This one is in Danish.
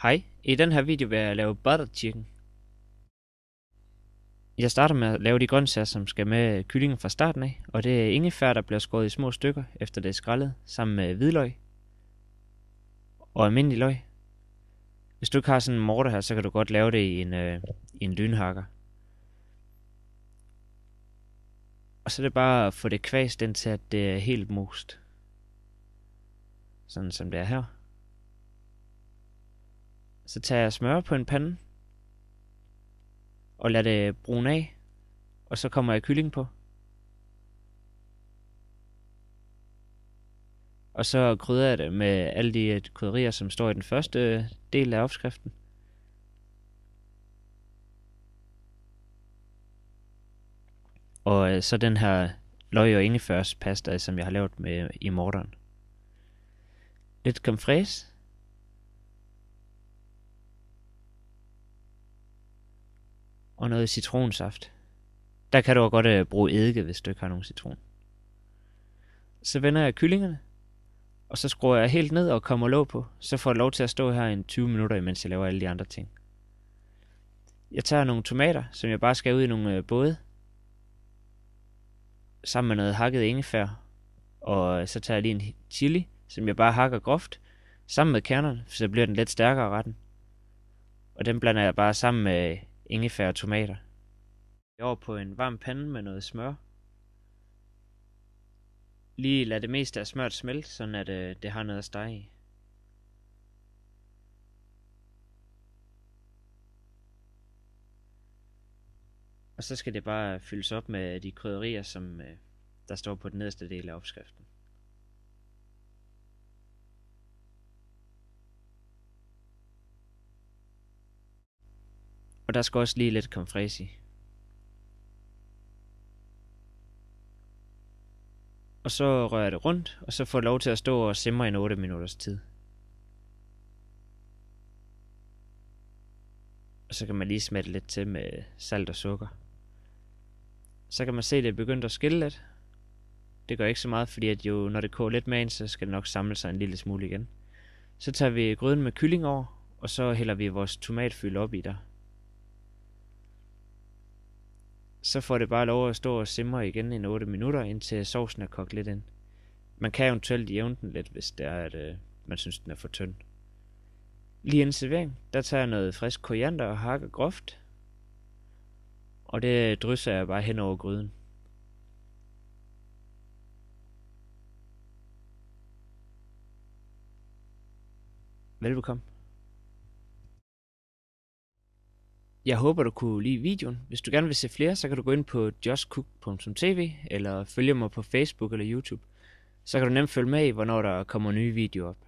Hej, i den her video vil jeg lave butter chicken. Jeg starter med at lave de grøntsager, som skal med kyllingen fra starten af, og det er ingefær, der bliver skåret i små stykker, efter det er skrællet, sammen med hvidløg og almindelig løg. Hvis du ikke har sådan en morter her, så kan du godt lave det i en lynhakker. Og så er det bare at få det kvæst indtil, at det er helt most. Sådan som det er her. Så tager jeg smør på en pande og lader det brune af, og så kommer jeg kyllingen på. Og så krydrer jeg det med alle de krydderier, som står i den første del af opskriften. Og så den her løg og ingefærspasta, som jeg har lavet med i morteren. Lidt creme fraise. Og noget citronsaft. Der kan du også godt bruge eddike, hvis du ikke har nogen citron. Så vender jeg kyllingerne, og så skruer jeg helt ned og kommer låg på. Så får jeg lov til at stå her i 20 minutter, imens jeg laver alle de andre ting. Jeg tager nogle tomater, som jeg bare skal ud i nogle både. Sammen med noget hakket ingefær. Og så tager jeg lige en chili, som jeg bare hakker groft. Sammen med kernerne, så bliver den lidt stærkere retten. Og den blander jeg bare sammen med ingefær og tomater. Over på en varm pande med noget smør. Lige lad det meste af smøret smelte, sådan at det har noget at stege i. Og så skal det bare fyldes op med de krydderier, som der står på den nederste del af opskriften. Og der skal også lige lidt creme fraise i. Og så rører jeg det rundt, og så får jeg lov til at stå og simre i 8 minutters tid. Og så kan man lige smette lidt til med salt og sukker. Så kan man se, at det er begyndt at skille lidt. Det gør ikke så meget, fordi at jo, når det koger lidt med ind, så skal det nok samle sig en lille smule igen. Så tager vi gryden med kylling over, og så hælder vi vores tomatfyld op i der. Så får det bare lov at stå og simre igen i 8 minutter, indtil sovsen er kogt lidt ind. Man kan eventuelt jævne den lidt, hvis det er, at man synes, den er for tynd. Lige inden servering, der tager jeg noget frisk koriander og hakker groft. Og det drysser jeg bare hen over gryden. Velbekomme. Jeg håber, du kunne lide videoen. Hvis du gerne vil se flere, så kan du gå ind på justcook.tv eller følge mig på Facebook eller YouTube. Så kan du nemt følge med i, hvornår der kommer nye videoer op.